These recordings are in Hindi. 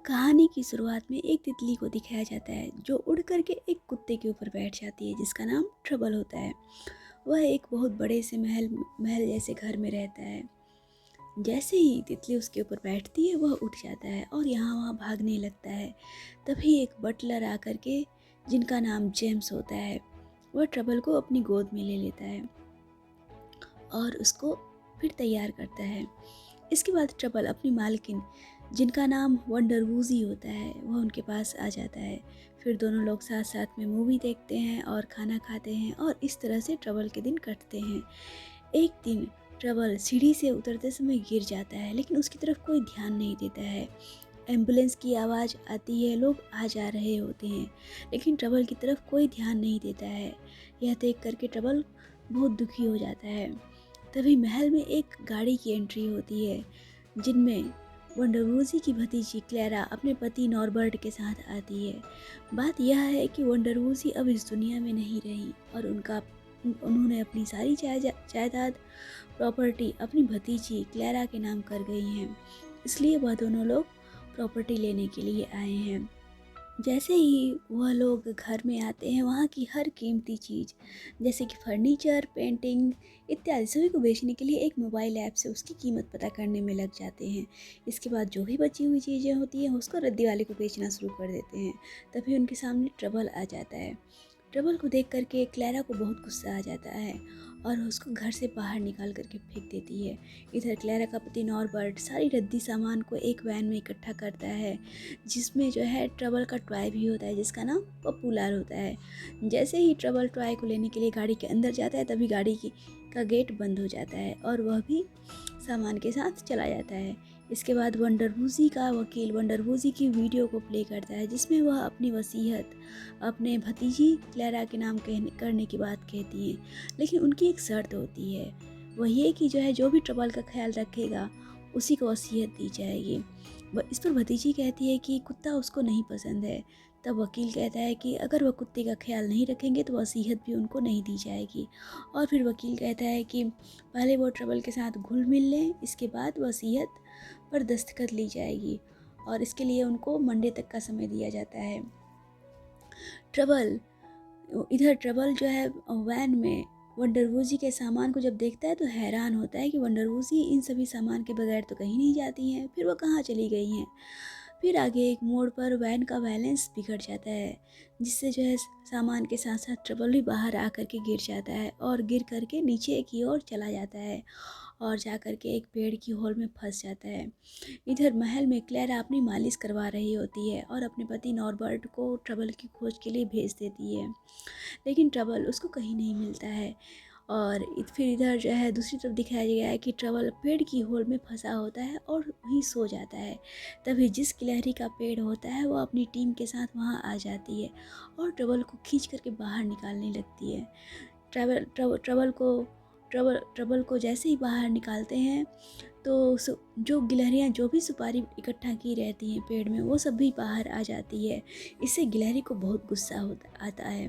कहानी की शुरुआत में एक तितली को दिखाया जाता है जो उड़ करके एक कुत्ते के ऊपर बैठ जाती है जिसका नाम ट्रबल होता है। वह एक बहुत बड़े से महल महल जैसे घर में रहता है। जैसे ही तितली उसके ऊपर बैठती है वह उठ जाता है और यहाँ वहाँ भागने लगता है। तभी एक बटलर आकर के, जिनका नाम जेम्स होता है, वह ट्रबल को अपनी गोद में ले लेता है और उसको फिर तैयार करता है। इसके बाद ट्रबल अपनी मालकिन, जिनका नाम वंडर वूजी होता है, वह उनके पास आ जाता है। फिर दोनों लोग साथ साथ में मूवी देखते हैं और खाना खाते हैं और इस तरह से ट्रबल के दिन कटते हैं। एक दिन ट्रबल सीढ़ी से उतरते समय गिर जाता है, लेकिन उसकी तरफ कोई ध्यान नहीं देता है। एम्बुलेंस की आवाज़ आती है, लोग आ जा रहे होते हैं, लेकिन ट्रबल की तरफ कोई ध्यान नहीं देता है। यह देख करके ट्रबल बहुत दुखी हो जाता है। तभी महल में एक गाड़ी की एंट्री होती है, जिनमें वंडरवूजी की भतीजी क्लेरा अपने पति नॉर्बर्ट के साथ आती है। बात यह है कि वंडरवूजी अब इस दुनिया में नहीं रही और उन्होंने अपनी सारी जायदाद प्रॉपर्टी अपनी भतीजी क्लेरा के नाम कर गई हैं। इसलिए वह दोनों लोग प्रॉपर्टी लेने के लिए आए हैं। जैसे ही वह लोग घर में आते हैं, वहाँ की हर कीमती चीज़ जैसे कि फर्नीचर, पेंटिंग इत्यादि सभी को बेचने के लिए एक मोबाइल ऐप से उसकी कीमत पता करने में लग जाते हैं। इसके बाद जो भी बची हुई चीज़ें होती हैं उसको रद्दी वाले को बेचना शुरू कर देते हैं। तभी उनके सामने ट्रबल आ जाता है। ट्रबल को देख करके क्लैरा को बहुत गुस्सा आ जाता है और उसको घर से बाहर निकाल करके फेंक देती है। इधर क्लैरा का पति नॉर्बर्ट सारी रद्दी सामान को एक वैन में इकट्ठा करता है, जिसमें जो है ट्रबल का टॉय भी होता है जिसका नाम पॉपुलर होता है। जैसे ही ट्रबल टॉय को लेने के लिए गाड़ी के अंदर जाता है, तभी गाड़ी का गेट बंद हो जाता है और वह भी सामान के साथ चला जाता है। इसके बाद वंडरवूजी का वकील वंडरवूजी की वीडियो को प्ले करता है, जिसमें वह अपनी वसीयत अपने भतीजी क्लैरा के नाम करने की बात कहती है। लेकिन उनकी एक शर्त होती है, वह ये कि जो भी ट्रबल का ख्याल रखेगा उसी को वसीयत दी जाएगी। इस पर भतीजी कहती है कि कुत्ता उसको नहीं पसंद है। तब वकील कहता है कि अगर वह कुत्ते का ख्याल नहीं रखेंगे तो वसीयत भी उनको नहीं दी जाएगी। और फिर वकील कहता है कि पहले वो ट्रबल के साथ घुल मिल लें, इसके बाद वसीयत पर दस्तखत ली जाएगी और इसके लिए उनको मंडे तक का समय दिया जाता है। ट्रबल जो है वैन में वंडरवूजी के सामान को जब देखता है तो हैरान होता है कि वंडरवूजी इन सभी सामान के बगैर तो कहीं नहीं जाती हैं, फिर वो कहाँ चली गई हैं। फिर आगे एक मोड़ पर वैन का बैलेंस बिगड़ जाता है, जिससे जो है सामान के साथ साथ ट्रबल भी बाहर आकर के गिर जाता है और गिर करके नीचे की ओर चला जाता है और जा कर के एक पेड़ की होल में फंस जाता है। इधर महल में क्लैरा अपनी मालिश करवा रही होती है और अपने पति नॉर्बर्ट को ट्रबल की खोज के लिए भेज देती है, लेकिन ट्रबल उसको कहीं नहीं मिलता है। और फिर इधर जो है दूसरी तरफ दिखाया गया है कि ट्रबल पेड़ की होल में फंसा होता है और वहीं सो जाता है। तभी जिस गिलहरी का पेड़ होता है वो अपनी टीम के साथ वहाँ आ जाती है और ट्रबल को खींच करके बाहर निकालने लगती है। ट्रबल को जैसे ही बाहर निकालते हैं तो जो गिलहरियाँ जो भी सुपारी इकट्ठा की रहती हैं पेड़ में, वो सब भी बाहर आ जाती है। इससे गिलहरी को बहुत गुस्सा आता है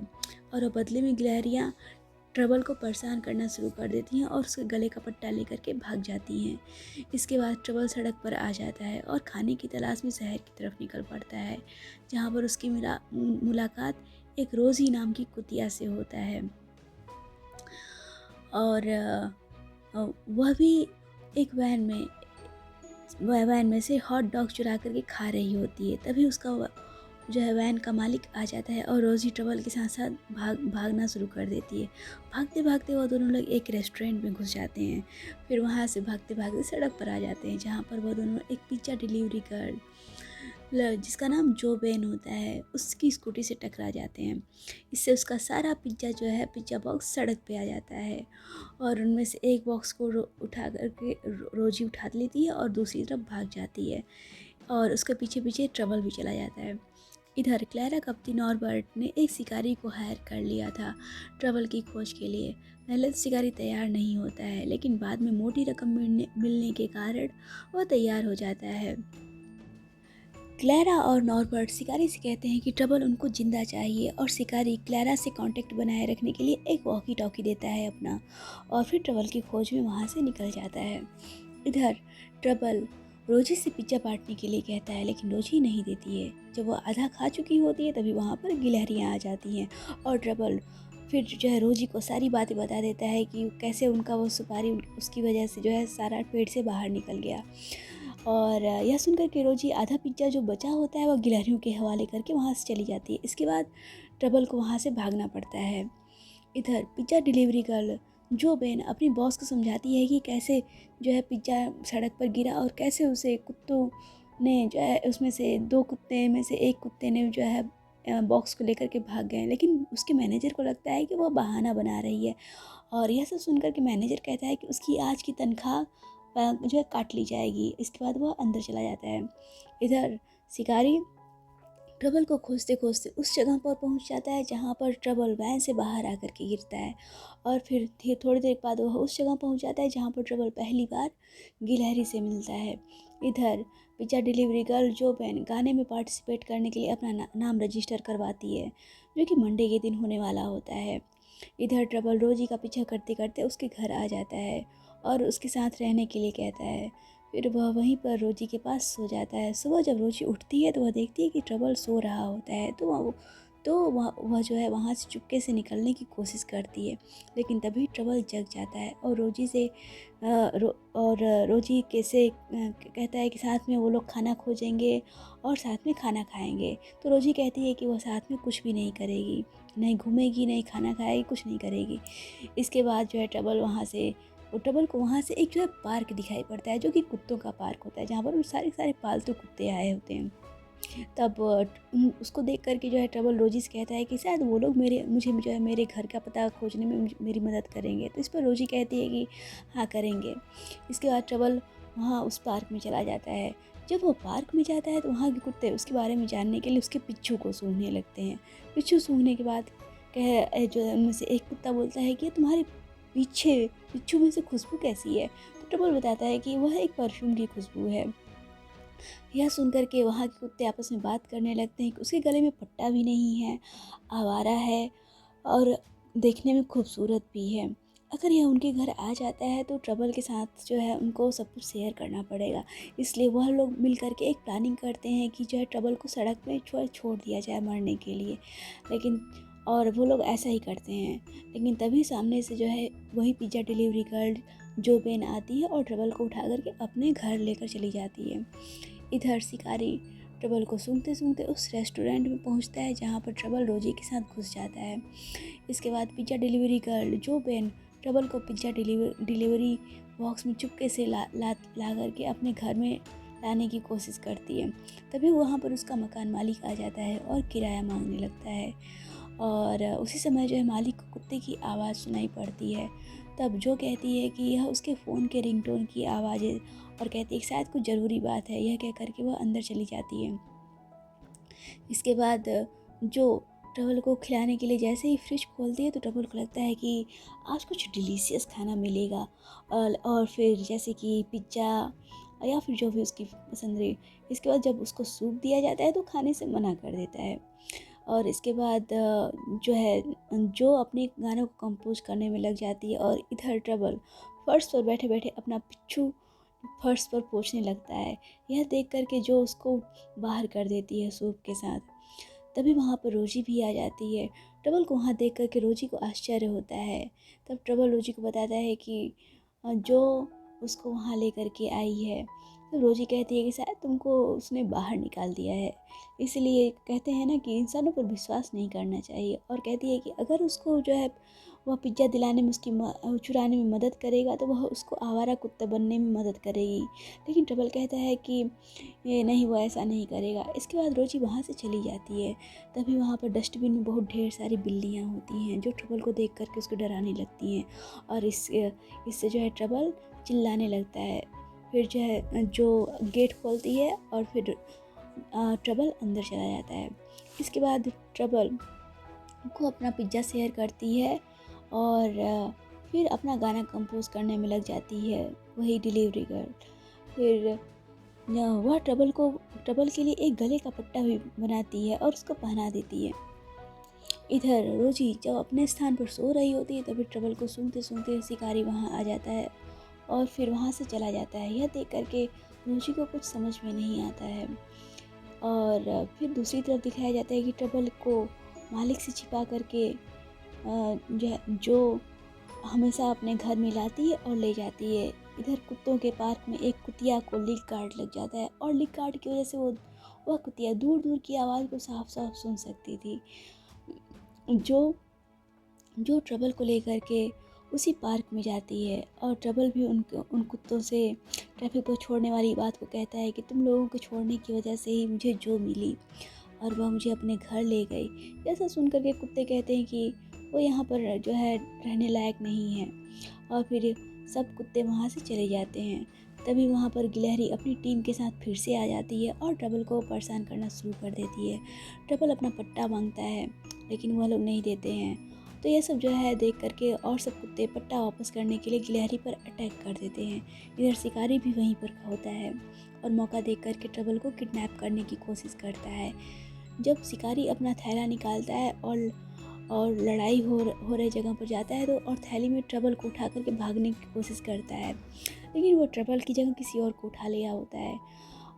और बदले में गिलहरियाँ ट्रबल को परेशान करना शुरू कर देती हैं और उसके गले का पट्टा लेकर के भाग जाती हैं। इसके बाद ट्रबल सड़क पर आ जाता है और खाने की तलाश में शहर की तरफ निकल पड़ता है, जहाँ पर उसकी मुलाकात एक रोज़ी नाम की कुतिया से होता है और वह भी एक वैन में से हॉट डॉग चुरा करके खा रही होती है। तभी उसका जो है वैन का मालिक आ जाता है और रोज़ी ट्रबल के साथ साथ भागना शुरू कर देती है। भागते भागते वो दोनों लोग एक रेस्टोरेंट में घुस जाते हैं। फिर वहाँ से भागते भागते सड़क पर आ जाते हैं, जहाँ पर वो दोनों एक पिज़्ज़ा डिलीवरी गर्ल जिसका नाम जो बेन होता है, उसकी स्कूटी से टकरा जाते हैं। इससे उसका सारा पिज़्ज़ा जो है पिज़्ज़ा बॉक्स सड़क पे आ जाता है और उनमें से एक बॉक्स को उठा करके रोजी उठा लेती है और दूसरी तरफ भाग जाती है और उसके पीछे पीछे ट्रबल भी चला जाता है। इधर क्लैरा का पति नॉर्बर्ट ने एक शिकारी को हायर कर लिया था ट्रबल की खोज के लिए। पहले तो शिकारी तैयार नहीं होता है, लेकिन बाद में मोटी रकम मिलने के कारण वह तैयार हो जाता है। क्लैरा और नॉर्बर्ट शिकारी से कहते हैं कि ट्रबल उनको जिंदा चाहिए और शिकारी क्लैरा से कांटेक्ट बनाए रखने के लिए एक वॉकी टॉकी देता है अपना और फिर ट्रबल की खोज में वहाँ से निकल जाता है। इधर ट्रबल रोजी से पिज्ज़ा बांटने के लिए कहता है, लेकिन रोजी नहीं देती है। जब वो आधा खा चुकी होती है तभी वहाँ पर गिलहरियाँ आ जाती हैं और ट्रबल फिर जो है रोजी को सारी बातें बता देता है कि कैसे उनका वो सुपारी उसकी वजह से जो है सारा पेट से बाहर निकल गया। और यह सुनकर के रोजी आधा पिज्ज़ा जो बचा होता है वह गिलहरियों के हवाले करके वहाँ से चली जाती है। इसके बाद ट्रबल को वहाँ से भागना पड़ता है। इधर पिज्ज़ा डिलीवरी गर्ल जो बेन अपनी बॉस को समझाती है कि कैसे जो है पिज्ज़ा सड़क पर गिरा और कैसे उसे कुत्तों ने जो है उसमें से 2 कुत्ते में से एक कुत्ते ने जो है बॉक्स को लेकर के भाग गए। लेकिन उसके मैनेजर को लगता है कि वह बहाना बना रही है और यह सब सुनकर के मैनेजर कहता है कि उसकी आज की तनख्वाह जो है काट ली जाएगी। इसके बाद वह अंदर चला जाता है। इधर शिकारी ट्रबल को खोजते खोजते उस जगह पर पहुंच जाता है जहां पर ट्रबल वैन से बाहर आकर के गिरता है और फिर थोड़ी देर बाद वह उस जगह पहुंच जाता है जहां पर ट्रबल पहली बार गिलहरी से मिलता है। इधर पिज्ज़ा डिलीवरी गर्ल जो बैन गाने में पार्टिसिपेट करने के लिए अपना नाम रजिस्टर करवाती है, जो कि मंडे के दिन होने वाला होता है। इधर ट्रबल रोजी का पीछा करते करते उसके घर आ जाता है और उसके साथ रहने के लिए कहता है। फिर वह वहीं पर रोजी के पास सो जाता है। सुबह जब रोजी उठती है तो वह देखती है कि ट्रबल सो रहा होता है, वह जो है वहाँ से चुपके से निकलने की कोशिश करती है, लेकिन तभी ट्रबल जग जाता है और रोजी से रोजी कैसे कहता है कि साथ में वो लोग खाना खोजेंगे और साथ में खाना खाएंगे। तो रोजी कहती है कि वह साथ में कुछ भी नहीं करेगी, नहीं घूमेगी, नहीं खाना खाएगी, कुछ नहीं करेगी। इसके बाद जो है ट्रबल को वहाँ से एक जो है पार्क दिखाई पड़ता है, जो कि कुत्तों का पार्क होता है, जहाँ पर सारे सारे पालतू कुत्ते आए होते हैं। तब उसको देख करके जो है ट्रबल रोजी से कहता है कि शायद वो लोग मुझे जो है मेरे घर का पता खोजने में मेरी मदद करेंगे। तो इस पर रोजी कहती है कि हाँ करेंगे। इसके बाद ट्रबल वहाँ उस पार्क में चला जाता है। जब वो पार्क में जाता है तो वहाँ के कुत्ते उसके बारे में जानने के लिए उसके पिच्छू को सूंघने लगते हैं। पिच्छू सूंघने के बाद जो उनमें से एक कुत्ता बोलता है कि तुम्हारे पिच्छू में से खुशबू कैसी है। तो ट्रबल बताता है कि वह एक परफ्यूम की खुशबू है। यह सुनकर के वहाँ के कुत्ते आपस में बात करने लगते हैं कि उसके गले में पट्टा भी नहीं है, आवारा है और देखने में खूबसूरत भी है। अगर यह उनके घर आ जाता है तो ट्रबल के साथ जो है उनको सब कुछ शेयर करना पड़ेगा। इसलिए वह लोग मिल कर के एक प्लानिंग करते हैं कि जो है ट्रबल को सड़क में छोड़ दिया जाए मरने के लिए। लेकिन और वो लोग ऐसा ही करते हैं। लेकिन तभी सामने से जो है वही पिज़्ज़ा डिलीवरी गर्ल जो बेन आती है और ट्रबल को उठा करके अपने घर लेकर चली जाती है। इधर शिकारी ट्रबल को सूंघते सूंघते उस रेस्टोरेंट में पहुंचता है जहां पर ट्रबल रोजी के साथ घुस जाता है। इसके बाद पिज़्ज़ा डिलीवरी गर्ल जो बेन ट्रबल को पिज़्ज़ा डिलीवरी बॉक्स में चुपके से ला करके अपने घर में लाने की कोशिश करती है। तभी वहाँ पर उसका मकान मालिक आ जाता है और किराया मांगने लगता है और उसी समय जो है मालिक को कुत्ते की आवाज़ सुनाई पड़ती है। तब जो कहती है कि यह उसके फ़ोन के रिंगटोन की आवाज़ है और कहती है कि शायद कुछ ज़रूरी बात है। यह कह करके वह अंदर चली जाती है। इसके बाद जो ट्रबल को खिलाने के लिए जैसे ही फ्रिज खोलती है तो ट्रबल को लगता है कि आज कुछ डिलीशियस खाना मिलेगा और फिर जैसे कि पिज्ज़ा या फिर जो भी उसकी पसंद रही। इसके बाद जब उसको सूप दिया जाता है तो खाने से मना कर देता है। और इसके बाद जो अपने गानों को कंपोज करने में लग जाती है और इधर ट्रबल फर्श पर बैठे बैठे अपना पिच्छू फर्श पर पोंछने लगता है। यह देख कर के जो उसको बाहर कर देती है सूप के साथ। तभी वहाँ पर रोजी भी आ जाती है। ट्रबल को वहाँ देख कर के रोजी को आश्चर्य होता है। तब ट्रबल रोजी को बताता है कि जो उसको वहाँ लेकर के आई है। तो रोजी कहती है कि शायद तुमको उसने बाहर निकाल दिया है, इसलिए कहते हैं ना कि इंसानों पर विश्वास नहीं करना चाहिए। और कहती है कि अगर उसको जो है वह पिज्ज़ा दिलाने में चुराने में मदद करेगा तो वह उसको आवारा कुत्ता बनने में मदद करेगी। लेकिन ट्रबल कहता है कि ये नहीं, वो ऐसा नहीं करेगा। इसके बाद रोजी वहाँ से चली जाती है। तभी वहाँ पर डस्टबिन में बहुत ढेर सारी बिल्लियाँ होती हैं जो ट्रबल को देख करके उसको डराने लगती हैं और इससे जो है ट्रबल चिल्लाने लगता है। फिर जो गेट खोलती है और फिर ट्रबल अंदर चला जाता है। इसके बाद ट्रबल को अपना पिज्ज़ा शेयर करती है और फिर अपना गाना कंपोज करने में लग जाती है वही डिलीवरी गर्ल। फिर वह ट्रबल के लिए एक गले का पट्टा भी बनाती है और उसको पहना देती है। इधर रोजी जब अपने स्थान पर सो रही होती है तभी ट्रबल को सूंघते सूंघते शिकारी वहाँ आ जाता है और फिर वहाँ से चला जाता है। यह देख करके रोजी को कुछ समझ में नहीं आता है। और फिर दूसरी तरफ दिखाया जाता है कि ट्रबल को मालिक से छिपा करके जो हमेशा अपने घर में लाती है और ले जाती है। इधर कुत्तों के पार्क में एक कुतिया को लीक गार्ड लग जाता है और लीक गार्ड की वजह से वह कुतिया दूर दूर की आवाज़ को साफ साफ सुन सकती थी। जो जो ट्रबल को लेकर के उसी पार्क में जाती है और ट्रबल भी उन कुत्तों से ट्रैफिक को छोड़ने वाली बात को कहता है कि तुम लोगों को छोड़ने की वजह से ही मुझे जो मिली और वह मुझे अपने घर ले गई। ऐसा सुन कर के कुत्ते कहते हैं कि वो यहाँ पर जो है रहने लायक नहीं है और फिर सब कुत्ते वहाँ से चले जाते हैं। तभी वहाँ पर गिलहरी अपनी टीम के साथ फिर से आ जाती है और ट्रबल को परेशान करना शुरू कर देती है। ट्रबल अपना पट्टा मांगता है लेकिन वह लोग नहीं देते हैं। तो ये सब जो है देख करके और सब कुत्ते पट्टा वापस करने के लिए गिलहरी पर अटैक कर देते हैं। इधर शिकारी भी वहीं पर होता है और मौका देख करके ट्रबल को किडनैप करने की कोशिश करता है। जब शिकारी अपना थैला निकालता है और लड़ाई हो रही जगह पर जाता है तो और थैली में ट्रबल को उठा करके भागने की कोशिश करता है, लेकिन वो ट्रबल की जगह किसी और को उठा लिया होता है।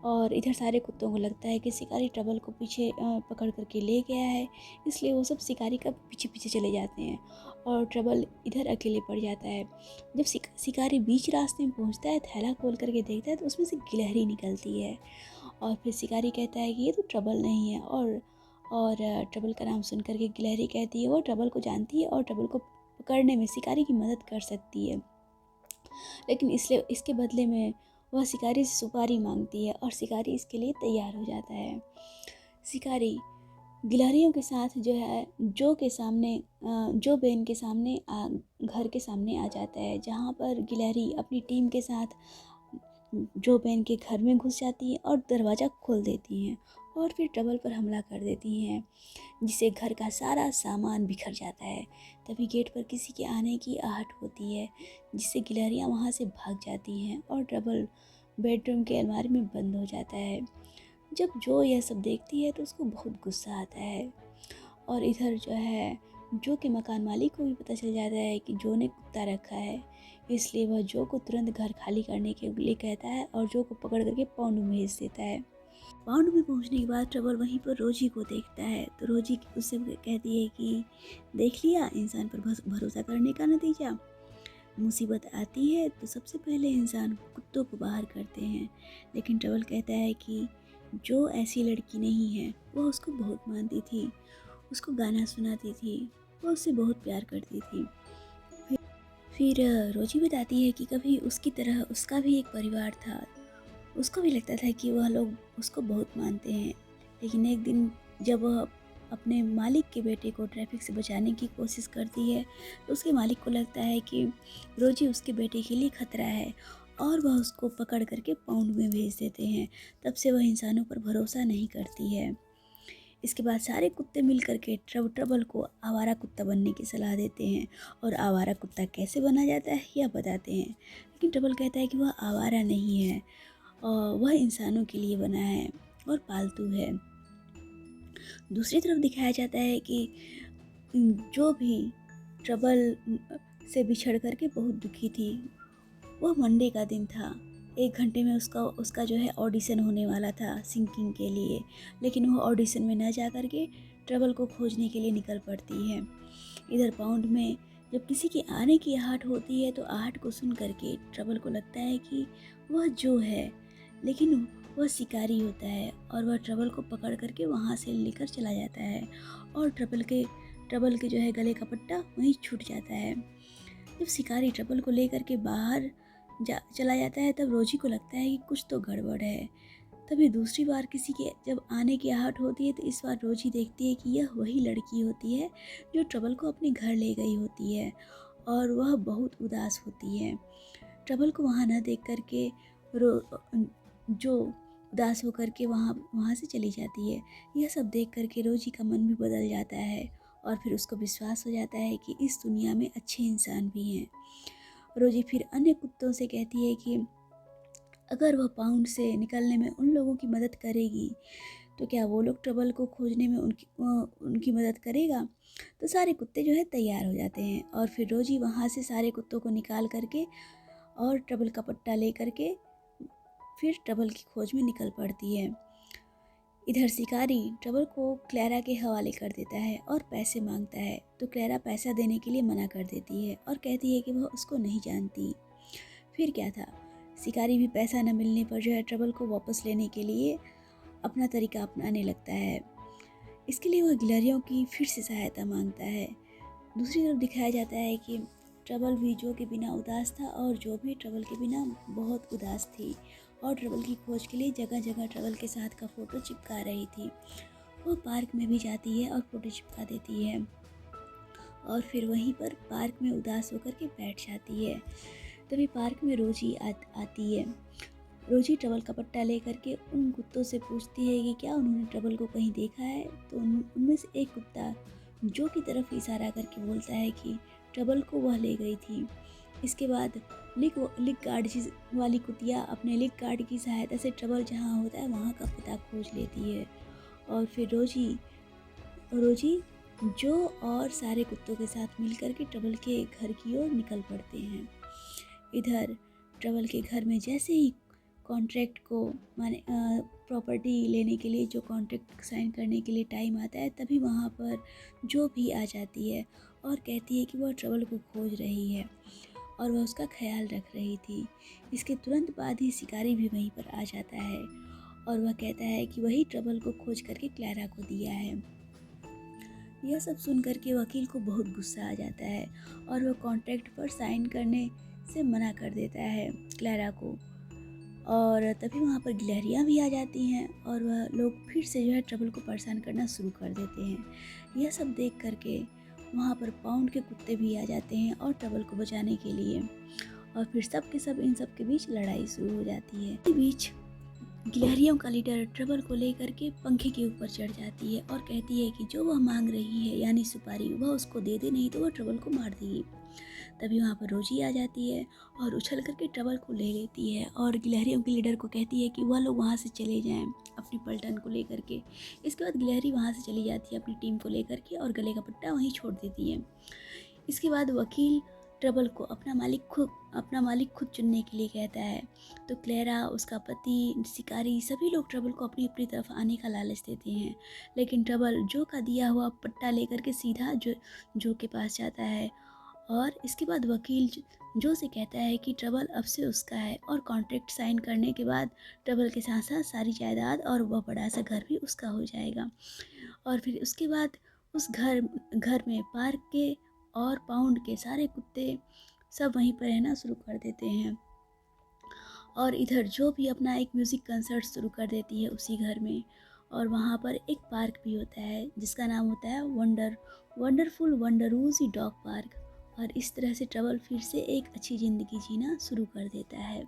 और इधर सारे कुत्तों को लगता है कि शिकारी ट्रबल को पीछे पकड़ करके ले गया है, इसलिए वो सब शिकारी का पीछे पीछे चले जाते हैं और ट्रबल इधर अकेले पड़ जाता है। जब शिकारी बीच रास्ते में पहुंचता है, थैला खोल करके देखता है तो उसमें से गिलहरी निकलती है और फिर शिकारी कहता है कि ये तो ट्रबल नहीं है। और ट्रबल का नाम सुन करके गिलहरी कहती है वो ट्रबल को जानती है और ट्रबल को पकड़ने में शिकारी की मदद कर सकती है, लेकिन इसलिए इसके बदले में वह शिकारी से सुपारी मांगती है और शिकारी इसके लिए तैयार हो जाता है। शिकारी गिलहरियों के साथ जो है जो बेन के सामने घर के सामने आ जाता है, जहाँ पर गिलहरी अपनी टीम के साथ जो बेन के घर में घुस जाती है और दरवाज़ा खोल देती हैं और फिर ट्रबल पर हमला कर देती हैं, जिससे घर का सारा सामान बिखर जाता है। तभी गेट पर किसी के आने की आहट होती है, जिससे गिलहरियाँ वहाँ से भाग जाती हैं और ट्रबल बेडरूम के अलमारी में बंद हो जाता है। जब जो यह सब देखती है तो उसको बहुत गुस्सा आता है और इधर जो है जो के मकान मालिक को भी पता चल जाता है कि जो ने कुत्ता रखा है, इसलिए वह जो को तुरंत घर खाली करने के लिए कहता है और जो को पकड़ करके पाउंड में भेज देता है। पाउंड में पहुंचने के बाद ट्रबल वहीं पर रोजी को देखता है तो रोजी उससे कहती है कि देख लिया इंसान पर भरोसा करने का नतीजा। मुसीबत आती है तो सबसे पहले इंसान कुत्तों को बाहर करते हैं, लेकिन ट्रबल कहता है कि जो ऐसी लड़की नहीं है, वह उसको बहुत मानती थी, उसको गाना सुनाती थी, वह उससे बहुत प्यार करती थी। फिर रोजी बताती है कि कभी उसकी तरह उसका भी एक परिवार था, उसको भी लगता था कि वह लोग उसको बहुत मानते हैं, लेकिन एक दिन जब वह अपने मालिक के बेटे को ट्रैफिक से बचाने की कोशिश करती है तो उसके मालिक को लगता है कि रोजी उसके बेटे के लिए खतरा है और वह उसको पकड़ करके पाउंड में भेज देते हैं। तब से वह इंसानों पर भरोसा नहीं करती है। इसके बाद सारे कुत्ते मिल करके ट्रबल को आवारा कुत्ता बनने की सलाह देते हैं और आवारा कुत्ता कैसे बना जाता है यह बताते हैं, लेकिन ट्रबल कहता है कि वह आवारा नहीं है और वह इंसानों के लिए बना है और पालतू है। दूसरी तरफ दिखाया जाता है कि जो भी ट्रबल से बिछड़ करके बहुत दुखी थी, वह मंडे का दिन था। 1 घंटे में उसका जो है ऑडिशन होने वाला था सिंगिंग के लिए, लेकिन वह ऑडिशन में न जा कर के ट्रबल को खोजने के लिए निकल पड़ती है। इधर पाउंड में जब किसी के आने की आहट होती है तो आहट को सुन करके ट्रबल को लगता है कि वह जो है, लेकिन वह शिकारी होता है और वह ट्रबल को पकड़ करके वहाँ से लेकर चला जाता है और ट्रबल के जो है गले का पट्टा वहीं छूट जाता है। जब शिकारी ट्रबल को लेकर के बाहर चला जाता है तब रोजी को लगता है कि कुछ तो गड़बड़ है। तभी दूसरी बार किसी के जब आने की आहट होती है तो इस बार रोजी देखती है कि यह वही लड़की होती है जो ट्रबल को अपने घर ले गई होती है और वह बहुत उदास होती है। ट्रबल को वहाँ न देख करके जो उदास होकर के वहाँ से चली जाती है। यह सब देख करके रोजी का मन भी बदल जाता है और फिर उसको विश्वास हो जाता है कि इस दुनिया में अच्छे इंसान भी हैं। रोजी फिर अन्य कुत्तों से कहती है कि अगर वह पाउंड से निकलने में उन लोगों की मदद करेगी तो क्या वो लोग ट्रबल को खोजने में उनकी मदद करेगा। तो सारे कुत्ते जो है तैयार हो जाते हैं और फिर रोजी वहाँ से सारे कुत्तों को निकाल करके और ट्रबल का पट्टा ले करके फिर ट्रबल की खोज में निकल पड़ती है। इधर शिकारी ट्रबल को क्लैरा के हवाले कर देता है और पैसे मांगता है, तो क्लैरा पैसा देने के लिए मना कर देती है और कहती है कि वह उसको नहीं जानती। फिर क्या था, शिकारी भी पैसा न मिलने पर जो है ट्रबल को वापस लेने के लिए अपना तरीका अपनाने लगता है। इसके लिए वह गिलहरियों की फिर से सहायता मांगता है। दूसरी तरफ दिखाया जाता है कि ट्रबल भी जो के बिना उदास था और जो भी ट्रबल के बिना बहुत उदास थी और ट्रबल की खोज के लिए जगह जगह ट्रबल के साथ का फ़ोटो चिपका रही थी। वो पार्क में भी जाती है और फ़ोटो चिपका देती है और फिर वहीं पर पार्क में उदास होकर के बैठ जाती है। तभी पार्क में रोजी आती है। रोजी ट्रबल का पट्टा लेकर के उन कुत्तों से पूछती है कि क्या उन्होंने ट्रबल को कहीं देखा है, तो उनमें से एक कुत्ता जो की तरफ इशारा करके बोलता है कि ट्रबल को वह ले गई थी। इसके बाद लिक गार्ड वाली कुतिया अपने लिक गार्ड की सहायता से ट्रबल जहाँ होता है वहाँ का पता खोज लेती है और फिर रोजी जो और सारे कुत्तों के साथ मिलकर के ट्रबल के घर की ओर निकल पड़ते हैं। इधर ट्रबल के घर में जैसे ही कॉन्ट्रैक्ट को माने प्रॉपर्टी लेने के लिए जो कॉन्ट्रैक्ट साइन करने के लिए टाइम आता है, तभी वहाँ पर जो भी आ जाती है और कहती है कि वह ट्रबल को खोज रही है और वह उसका ख्याल रख रही थी। इसके तुरंत बाद ही शिकारी भी वहीं पर आ जाता है और वह कहता है कि वही ट्रबल को खोज करके क्लैरा को दिया है। यह सब सुन करके वकील को बहुत गुस्सा आ जाता है और वह कॉन्ट्रैक्ट पर साइन करने से मना कर देता है क्लैरा को। और तभी वहाँ पर गिलहरियाँ भी आ जाती हैं और वह लोग फिर से जो है ट्रबल को परेशान करना शुरू कर देते हैं। यह सब देख करके वहाँ पर पाउंड के कुत्ते भी आ जाते हैं और ट्रबल को बचाने के लिए, और फिर सब के सब इन सब के बीच लड़ाई शुरू हो जाती है। इसी बीच गिलहरियों का लीडर ट्रबल को लेकर के पंखे के ऊपर चढ़ जाती है और कहती है कि जो वह मांग रही है यानी सुपारी वह उसको दे दे, नहीं तो वह ट्रबल को मार देगी। तभी वहाँ पर रोजी आ जाती है और उछल करके ट्रबल को ले लेती है और गिलहरियों के लीडर को कहती है कि वह लोग वहाँ से चले जाएं अपनी पलटन को लेकर के। इसके बाद गिलहरी वहाँ से चली जाती है अपनी टीम को लेकर के और गले का पट्टा वहीं छोड़ देती है। इसके बाद वकील ट्रबल को अपना मालिक खुद चुनने के लिए कहता है, तो क्लैरा, उसका पति, शिकारी सभी लोग ट्रबल को अपनी अपनी तरफ आने का लालच देते हैं, लेकिन ट्रबल जो का दिया हुआ पट्टा लेकर के सीधा जो के पास जाता है और इसके बाद वकील जो से कहता है कि ट्रबल अब से उसका है और कॉन्ट्रैक्ट साइन करने के बाद ट्रबल के साथ साथ सारी जायदाद और वह बड़ा सा घर भी उसका हो जाएगा। और फिर उसके बाद उस घर में पार्क के और पाउंड के सारे कुत्ते सब वहीं पर रहना शुरू कर देते हैं और इधर जो भी अपना एक म्यूज़िक कंसर्ट शुरू कर देती है उसी घर में। और वहाँ पर एक पार्क भी होता है जिसका नाम होता है वंडरफुल वंडरूज़ी डॉग पार्क। और इस तरह से ट्रबल फिर से एक अच्छी ज़िंदगी जीना शुरू कर देता है।